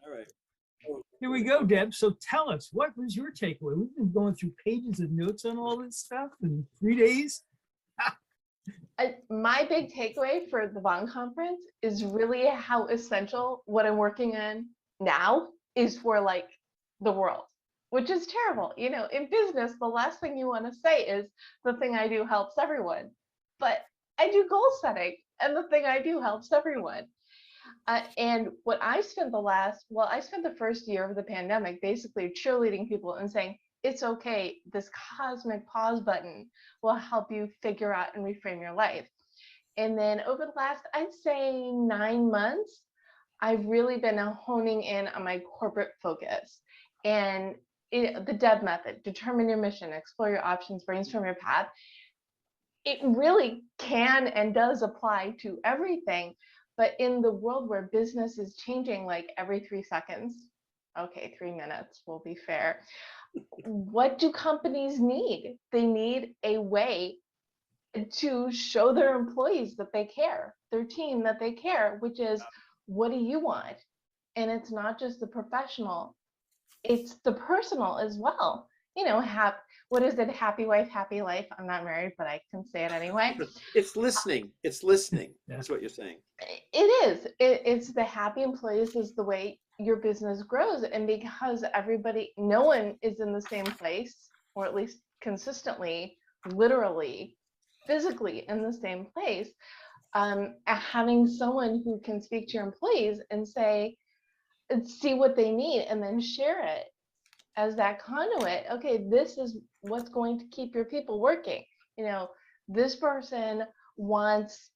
All right. Here we go, Deb. So tell us, what was your takeaway? We've been going through pages of notes on all this stuff in 3 days. My big takeaway for the VON conference is really how essential what I'm working on now is for like the world, which is terrible. You know, in business, the last thing you want to say is the thing I do helps everyone, but I do goal setting and the thing I do helps everyone. And what I spent I spent the first year of the pandemic basically cheerleading people and saying, it's okay, this cosmic pause button will help you figure out and reframe your life. And then over the last, I'd say 9 months, I've really been honing in on my corporate focus and the DEB method, determine your mission, explore your options, brainstorm your path. It really can and does apply to everything. But in the world where business is changing like every 3 seconds, okay, 3 minutes, we'll be fair. What do companies need? They need a way to show their employees that they care, their team that they care, which is, what do you want? And it's not just the professional, it's the personal as well. You know, what is it? Happy wife, happy life. I'm not married, but I can say it anyway. It's listening. It's listening. Yeah. That's what you're saying. It is. It's the happy employees is the way your business grows. And because no one is in the same place, or at least consistently, literally, physically in the same place, having someone who can speak to your employees and see what they need and then share it as that conduit. Okay, this is what's going to keep your people working. You know, this person wants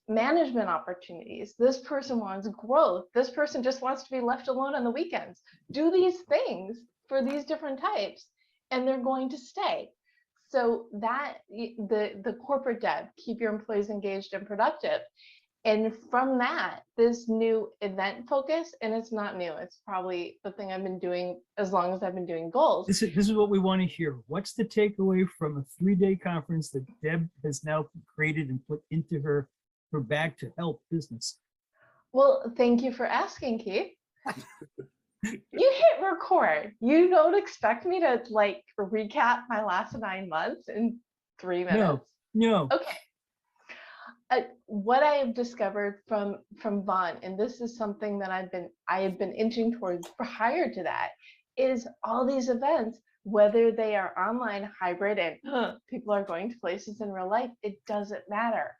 management opportunities. This person wants growth. This person just wants to be left alone on the weekends. Do these things for these different types, and they're going to stay. So that the corporate dev, keep your employees engaged and productive. And from that, this new event focus, and it's not new, it's probably the thing I've been doing as long as I've been doing goals. This is what we want to hear. What's the takeaway from a 3-day conference that Deb has now created and put into her bag to help business? Well, thank you for asking, Keith. You hit record. You don't expect me to like recap my last 9 months in 3 minutes. No. Okay. What I have discovered from VON, and this is something that I have been inching towards prior to that, is all these events, whether they are online, hybrid, and people are going to places in real life, it doesn't matter.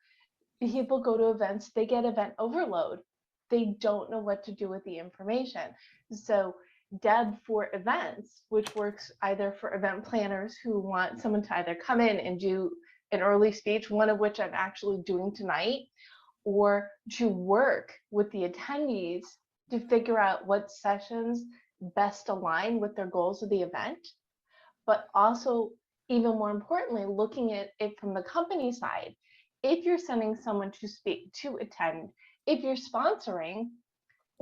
People go to events, they get event overload. They don't know what to do with the information. So DEB for events, which works either for event planners who want someone to either come in and do an early speech, one of which I'm actually doing tonight, or to work with the attendees to figure out what sessions best align with their goals of the event, but also, even more importantly, looking at it from the company side. If you're sending someone to speak, to attend, if you're sponsoring,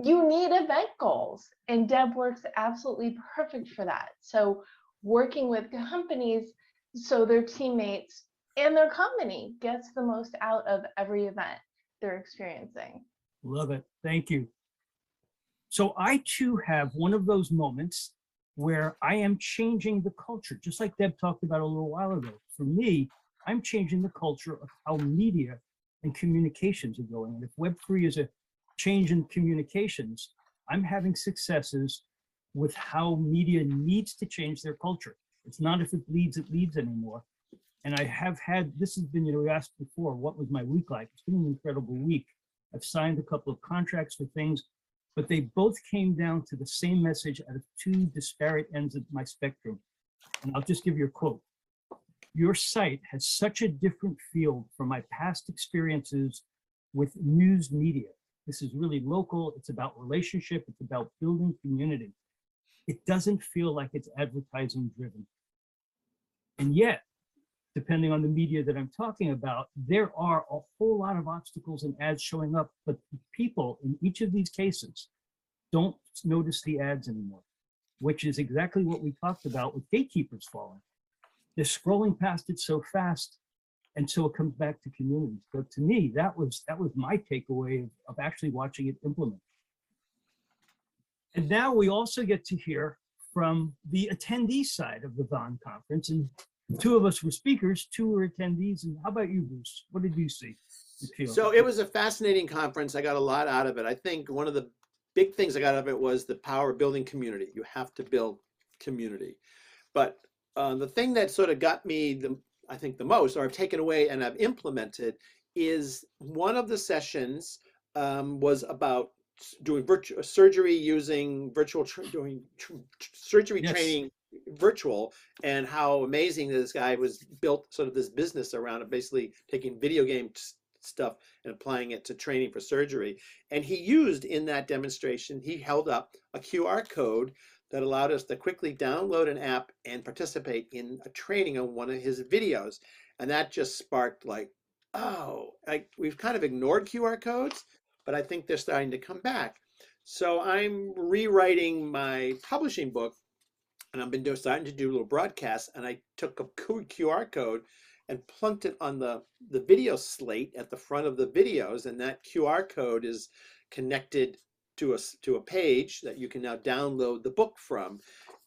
you need event goals, and DEB works absolutely perfect for that. So working with companies so their teammates and their company gets the most out of every event they're experiencing. Love it. Thank you. So I too have one of those moments where I am changing the culture, just like Deb talked about a little while ago. For me, I'm changing the culture of how media and communications are going. And if Web3 is a change in communications, I'm having successes with how media needs to change their culture. It's not if it leads anymore. And I have had, this has been, we asked before, what was my week like? It's been an incredible week. I've signed a couple of contracts for things, but they both came down to the same message out of 2 disparate ends of my spectrum. And I'll just give you a quote. Your site has such a different feel from my past experiences with news media. This is really local. It's about relationship. It's about building community. It doesn't feel like it's advertising driven. And yet, depending on the media that I'm talking about, there are a whole lot of obstacles and ads showing up, but people in each of these cases don't notice the ads anymore, which is exactly what we talked about with gatekeepers falling. They're scrolling past it so fast, and so it comes back to community. So to me, that was my takeaway of actually watching it implement. And now we also get to hear from the attendee side of the VON conference. And two of us were speakers, two were attendees. And how about you, Bruce? What did you see? So it was a fascinating conference. I got a lot out of it. I think one of the big things I got out of it was the power of building community. You have to build community. But the thing that sort of got me, I think the most, or I've taken away and I've implemented, is one of the sessions was about doing virtual surgery using virtual, surgery Yes. training virtual, and how amazing this guy was built sort of this business around it, basically taking video game stuff and applying it to training for surgery. And he used in that demonstration, he held up a QR code that allowed us to quickly download an app and participate in a training on one of his videos. And that just sparked like, oh, we've kind of ignored QR codes, but I think they're starting to come back. So I'm rewriting my publishing book, and I've been starting to do little broadcasts, and I took a QR code and plunked it on the video slate at the front of the videos, and that QR code is connected to a page that you can now download the book from.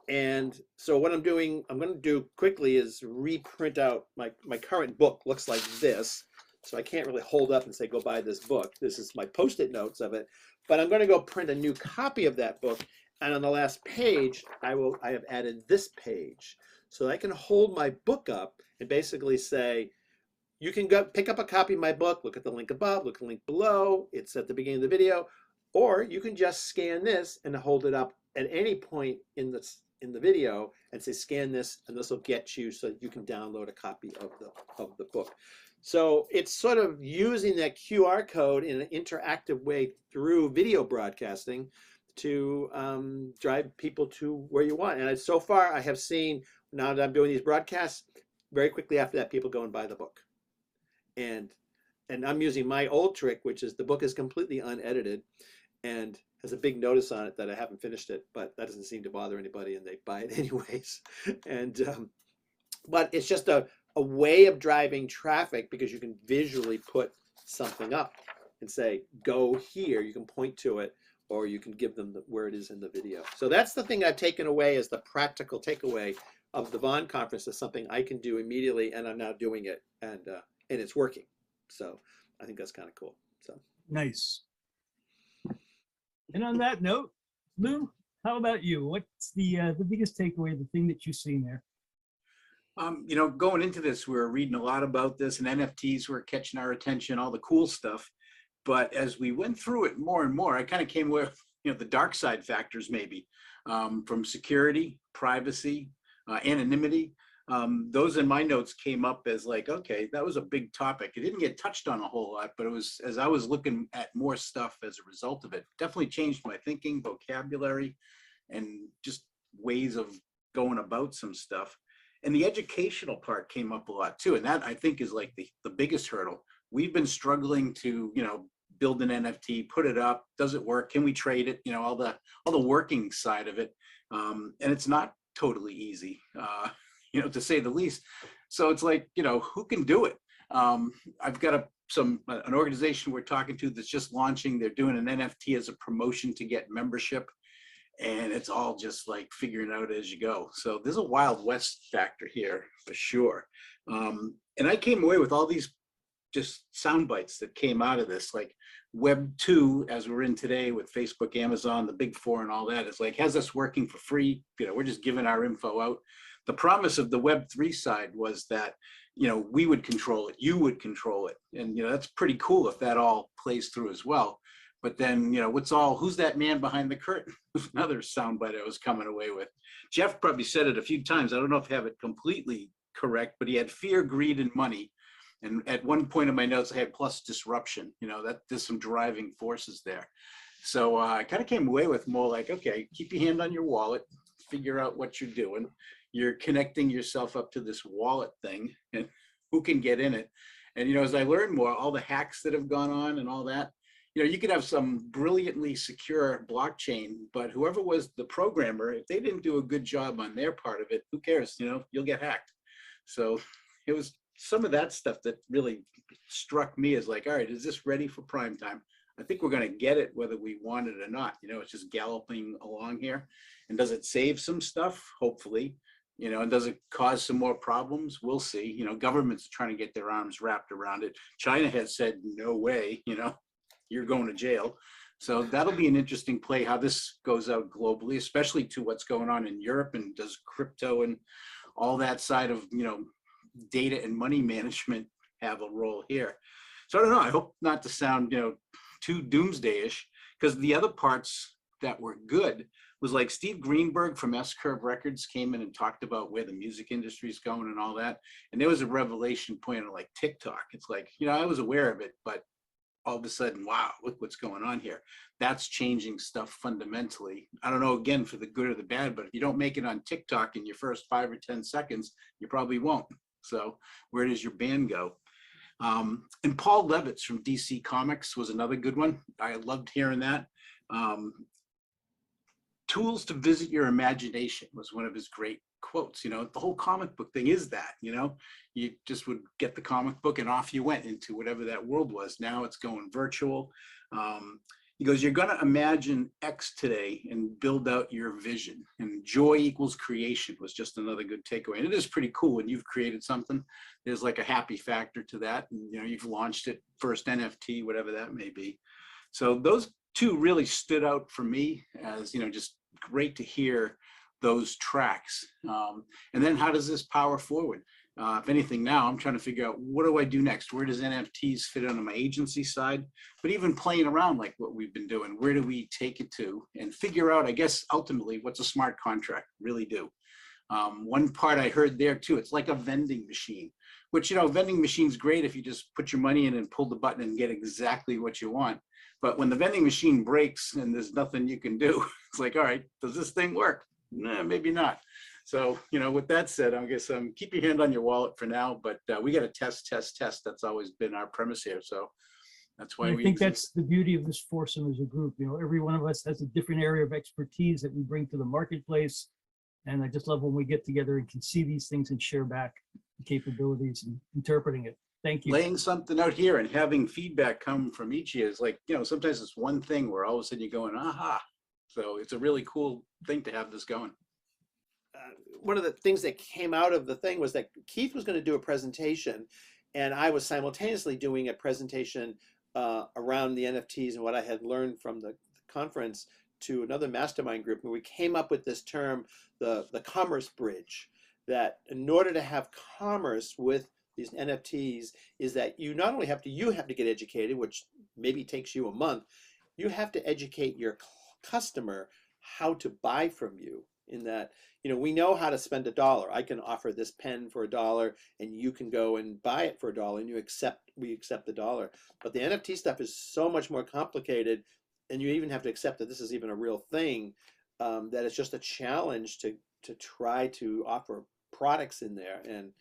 And so what I'm going to do quickly is reprint out my current book. Looks like this. So I can't really hold up and say, go buy this book. This is my Post-it notes of it. But I'm going to go print a new copy of that book. And on the last page, I have added this page. So I can hold my book up and basically say, you can go pick up a copy of my book, look at the link above, look at the link below. It's at the beginning of the video. Or you can just scan this and hold it up at any point in the video and say, scan this, and this will get you so that you can download a copy of the book. So it's sort of using that QR code in an interactive way through video broadcasting to drive people to where you want. And so far I have seen, now that I'm doing these broadcasts, very quickly after that, people go and buy the book. And I'm using my old trick, which is the book is completely unedited and has a big notice on it that I haven't finished it, but that doesn't seem to bother anybody, and they buy it anyways. And but it's just a way of driving traffic, because you can visually put something up and say, go here. You can point to it, or you can give them where it is in the video. So that's the thing I've taken away as the practical takeaway of the VON conference, is something I can do immediately, and I'm now doing it, and it's working. So I think that's kind of cool. So nice. And on that note, Lou, how about you? What's the biggest takeaway, the thing that you've seen there? You know, going into this, we were reading a lot about this, and NFTs were catching our attention, all the cool stuff. But as we went through it more and more, I kind of came with, you know, the dark side factors, maybe, from security, privacy, anonymity. Those in my notes came up as like, okay, that was a big topic. It didn't get touched on a whole lot, but it was, as I was looking at more stuff as a result of it, definitely changed my thinking, vocabulary, and just ways of going about some stuff. And the educational part came up a lot too. And that, I think, is like the biggest hurdle. We've been struggling to, you know, build an NFT, put it up. Does it work? Can we trade it? You know, all the working side of it. And it's not totally easy, you know, to say the least. So it's like, you know, who can do it? I've got an organization we're talking to that's just launching. They're doing an NFT as a promotion to get membership. And it's all just like figuring out as you go. So there's a Wild West factor here for sure. And I came away with all these just sound bites that came out of this, like Web 2, as we're in today with Facebook, Amazon, the big four and all that, is like, has us working for free. You know, we're just giving our info out. The promise of the Web 3 side was that, you know, we would control it, you would control it. And, you know, that's pretty cool if that all plays through as well. But then, you know, who's that man behind the curtain? Another soundbite I was coming away with. Jeff probably said it a few times. I don't know if I have it completely correct, but he had fear, greed, and money. And at one point in my notes, I had plus disruption. You know, that there's some driving forces there. So I kind of came away with more like, okay, keep your hand on your wallet, figure out what you're doing. You're connecting yourself up to this wallet thing, and who can get in it. And, you know, as I learned more, all the hacks that have gone on and all that, you know, you could have some brilliantly secure blockchain, but whoever was the programmer, if they didn't do a good job on their part of it, who cares? You know, you'll get hacked. So it was some of that stuff that really struck me as like, all right, is this ready for prime time? I think we're going to get it whether we want it or not. You know, it's just galloping along here. And does it save some stuff? Hopefully. You know, and does it cause some more problems? We'll see. You know, governments are trying to get their arms wrapped around it. China has said, no way, you know, you're going to jail. So that'll be an interesting play how this goes out globally, especially to what's going on in Europe, and does crypto and all that side of, you know, data and money management have a role here. So I don't know. I hope not to sound, you know, too doomsday-ish, because the other parts that were good was like Steve Greenberg from S-Curve Records came in and talked about where the music industry is going and all that. And there was a revelation point of like TikTok. It's like, you know, I was aware of it, but all of a sudden, wow, look what's going on here. That's changing stuff fundamentally. I don't know, again, for the good or the bad, but if you don't make it on TikTok in your first 5 or 10 seconds, you probably won't. So where does your band go? And Paul Levitz from DC Comics was another good one. I loved hearing that. Tools to visit your imagination was one of his great quotes. You know, the whole comic book thing is that, you know, you just would get the comic book and off you went into whatever that world was. Now it's going virtual. He goes, you're going to imagine X today and build out your vision. And joy equals creation was just another good takeaway. And it is pretty cool when you've created something. There's like a happy factor to that. And, you know, you've launched it, first NFT, whatever that may be. So those two really stood out for me as, you know, just great to hear those tracks. And then how does this power forward? If anything, now I'm trying to figure out, what do I do next? Where does NFTs fit on my agency side? But even playing around like what we've been doing, where do we take it to? And figure out, I guess, ultimately, what's a smart contract really do? One part I heard there too, it's like a vending machine, which, you know, vending machine's great if you just put your money in and pull the button and get exactly what you want. But when the vending machine breaks and there's nothing you can do, it's like, all right, does this thing work? Nah, maybe not. So, you know, with that said, I guess keep your hand on your wallet for now, but we got to test. That's always been our premise here. So that's why I think that's the beauty of this foursome as a group. You know, every one of us has a different area of expertise that we bring to the marketplace. And I just love when we get together and can see these things and share back the capabilities and interpreting it. Thank you. Laying something out here and having feedback come from each of you is like, you know, sometimes it's one thing where all of a sudden you're going, aha. So it's a really cool thing to have this going. One of the things that came out of the thing was that Keith was going to do a presentation, and I was simultaneously doing a presentation around the NFTs and what I had learned from the conference to another mastermind group, where we came up with this term, the commerce bridge, that in order to have commerce with these NFTs is that you not only have to get educated, which maybe takes you a month, you have to educate your customer how to buy from you. In that, you know, we know how to spend $1. I can offer this pen for $1 and you can go and buy it for $1 and we accept the $1. But the NFT stuff is so much more complicated, and you even have to accept that this is even a real thing, that it's just a challenge to try to offer products in there. And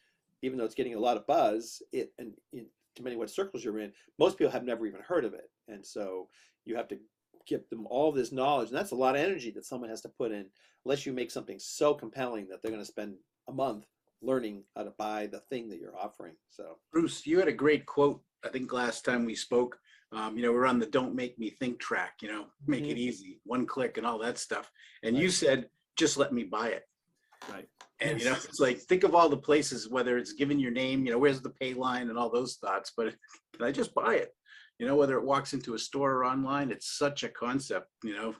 even though it's getting a lot of buzz, depending what circles you're in, most people have never even heard of it. And so you have to give them all this knowledge, and that's a lot of energy that someone has to put in, unless you make something so compelling that they're going to spend a month learning how to buy the thing that you're offering. So Bruce, you had a great quote, I think last time we spoke. You know, we're on the don't make me think track, you know, make it easy, one click and all that stuff. And Right. you said, just let me buy it. right. And, you know, it's like, think of all the places, whether it's giving your name, you know, where's the pay line and all those thoughts, but can I just buy it? You know, whether it walks into a store or online, it's such a concept, you know.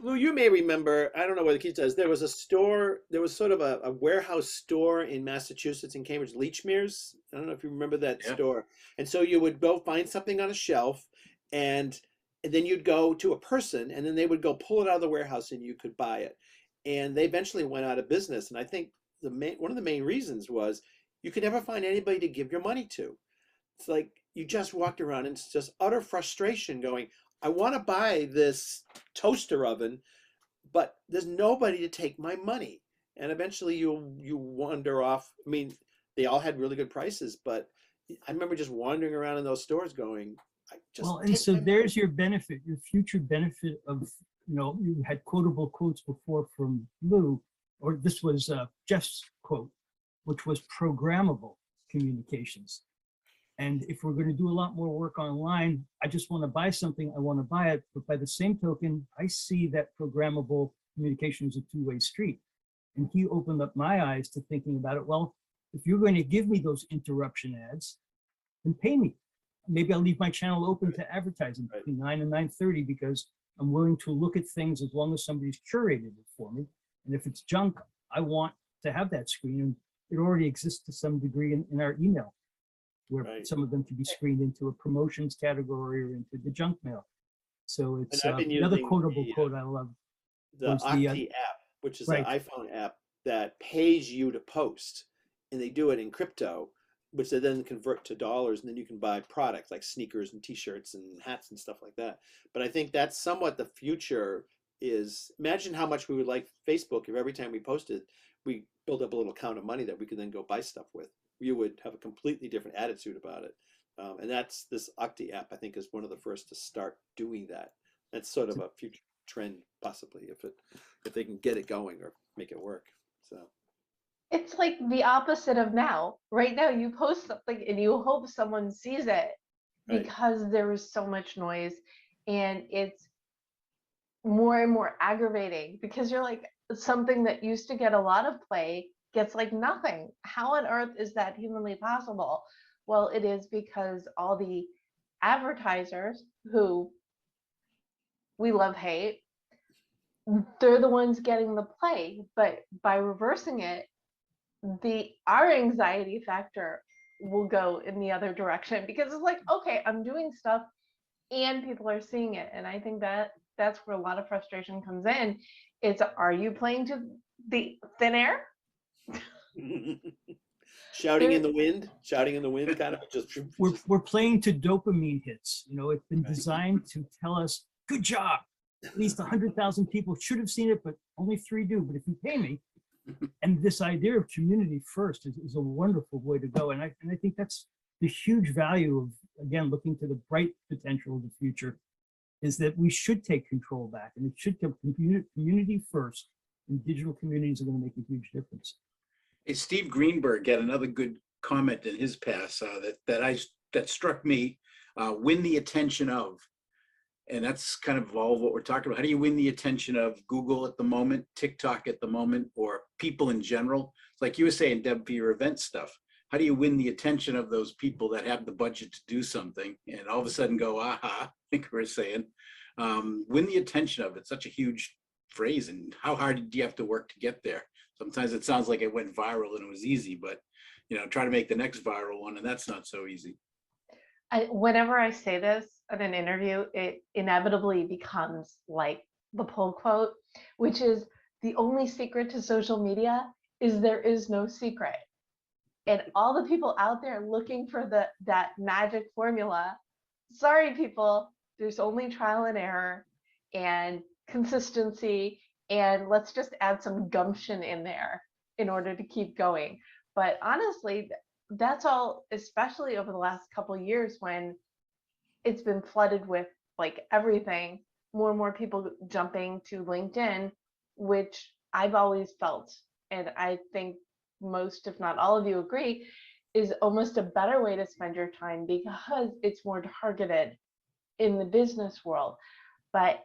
Well, you may remember, I don't know whether Keith does, there was a store, there was sort of a warehouse store in Massachusetts, in Cambridge, Lechmere's. I don't know if you remember that store. And so you would go find something on a shelf, and then you'd go to a person, and then they would go pull it out of the warehouse and you could buy it. And they eventually went out of business. And I think one of the main reasons was you could never find anybody to give your money to. It's like you just walked around and it's just utter frustration going, I want to buy this toaster oven, but there's nobody to take my money. And eventually you wander off. I mean, they all had really good prices, but I remember just wandering around in those stores going, I just Well, and so there's your benefit, your future benefit of, you know, you had quotable quotes before from Lou, or this was Jeff's quote, which was programmable communications. And if we're going to do a lot more work online, I just want to buy something, I want to buy it. But by the same token, I see that programmable communication is a two-way street. And he opened up my eyes to thinking about it. Well, if you're going to give me those interruption ads, then pay me. Maybe I'll leave my channel open to advertising between 9 and 9:30 because I'm willing to look at things as long as somebody's curated it for me. And if it's junk, I want to have that screen. And it already exists to some degree in our email, where some of them can be screened into a promotions category or into the junk mail. So it's another quotable quote I love. The ATTENDEES app, which is an iPhone app that pays you to post, and they do it in crypto, which they then convert to dollars, and then you can buy products like sneakers and t-shirts and hats and stuff like that. But I think that's somewhat the future. Is imagine how much we would like Facebook if every time we posted, we build up a little account of money that we could then go buy stuff with. You would have a completely different attitude about it. And that's this ATTENDEES app, I think, is one of the first to start doing that. That's sort of a future trend, possibly, if they can get it going or make it work. So it's like the opposite of now. Right now, you post something and you hope someone sees it because there is so much noise, and it's more and more aggravating because you're like, something that used to get a lot of play gets like nothing. How on earth is that humanly possible? Well, it is because all the advertisers who we love hate, they're the ones getting the play. But by reversing it, our anxiety factor will go in the other direction because it's like, okay, I'm doing stuff and people are seeing it. And I think that's where a lot of frustration comes in. It's, are you playing to the thin air? shouting in the wind kind of just we're playing to dopamine hits. You know, it's been designed to tell us, good job, at least 100,000 people should have seen it, but only 3 do. But if you pay me, and this idea of community first is a wonderful way to go. And I think that's the huge value of, again, looking to the bright potential of the future, is that we should take control back, and it should come community first, and digital communities are going to make a huge difference. Hey, Steve Greenberg had another good comment in his pass that struck me. Win the attention of, and that's kind of all what we're talking about. How do you win the attention of Google at the moment, TikTok at the moment, or people in general? It's like you were saying, Deb, for your event stuff. How do you win the attention of those people that have the budget to do something and all of a sudden go, aha, I think we're saying, win the attention of it. Such a huge phrase. And how hard do you have to work to get there? Sometimes it sounds like it went viral and it was easy, but try to make the next viral one, and that's not so easy. Whenever I say this at an interview, it inevitably becomes like the pull quote, which is, the only secret to social media is there is no secret. And all the people out there looking for that magic formula, sorry people, there's only trial and error and consistency, and let's just add some gumption in there in order to keep going. But honestly, that's all, especially over the last couple of years when it's been flooded with like everything, more and more people jumping to LinkedIn, which I've always felt, and I think most, if not all of you agree, is almost a better way to spend your time because it's more targeted in the business world. But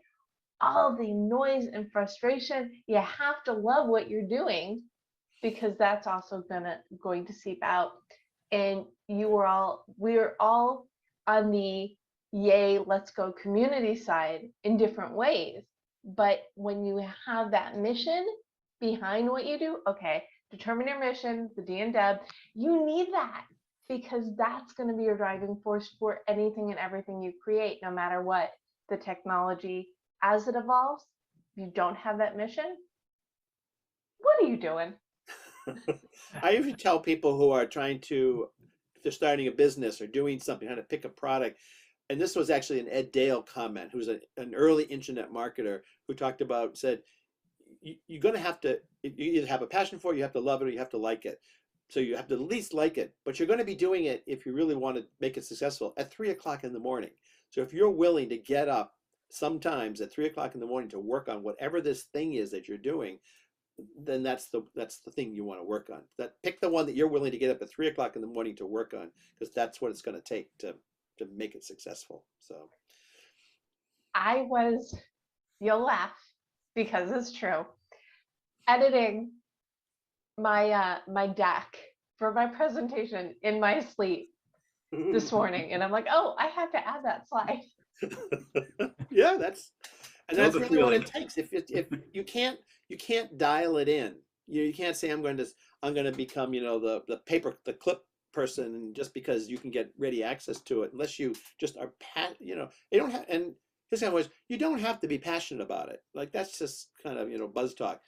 all the noise and frustration, you have to love what you're doing because that's also going to seep out. And we're all on the yay, let's go community side in different ways. But when you have that mission behind what you do, okay, determine your mission, the D and Deb, you need that because that's going to be your driving force for anything and everything you create, no matter what the technology as it evolves. If you don't have that mission, what are you doing? I usually tell people who are trying to, if they're starting a business or doing something, how to pick a product. And this was actually an Ed Dale comment, who's an early internet marketer, who said, you're going to have to, you either have a passion for it, you have to love it, or you have to like it. So you have to at least like it, but you're going to be doing it, if you really want to make it successful, at 3 o'clock in the morning. So if you're willing to get up sometimes at 3 o'clock in the morning to work on whatever this thing is that you're doing, then that's the thing you want to work on. That pick the one that you're willing to get up at 3 o'clock in the morning to work on, because that's what it's going to take to make it successful. So I was, you'll laugh because it's true, editing my deck for my presentation in my sleep this morning, and I'm like, oh, I have to add that slide. yeah, that's Know the really what it feeling. takes. If you can't dial it in. You can't say I'm going to become the clip person just because you can get ready access to it, unless you just are you don't have. And his kind of was, you don't have to be passionate about it. Like, that's just kind of buzz talk.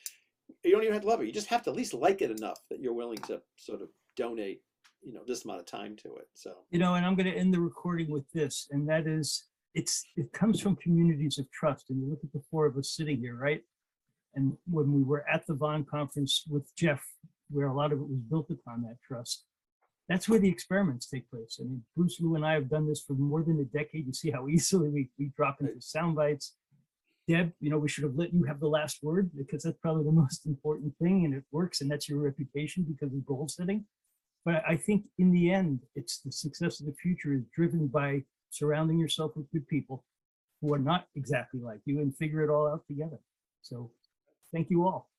You don't even have to love it. You just have to at least like it enough that you're willing to sort of donate this amount of time to it. So And I'm going to end the recording with this, and that is, it comes from communities of trust. And you look at the four of us sitting here, right? And when we were at the VON conference with Jeff, where a lot of it was built upon that trust, that's where the experiments take place. I mean, Bruce, Lou, and I have done this for more than a decade. You see how easily we drop into sound bites. Deb, we should have let you have the last word, because that's probably the most important thing, and it works, and that's your reputation because of goal setting. But I think in the end, it's the success of the future is driven by surrounding yourself with good people who are not exactly like you, and figure it all out together. So thank you all.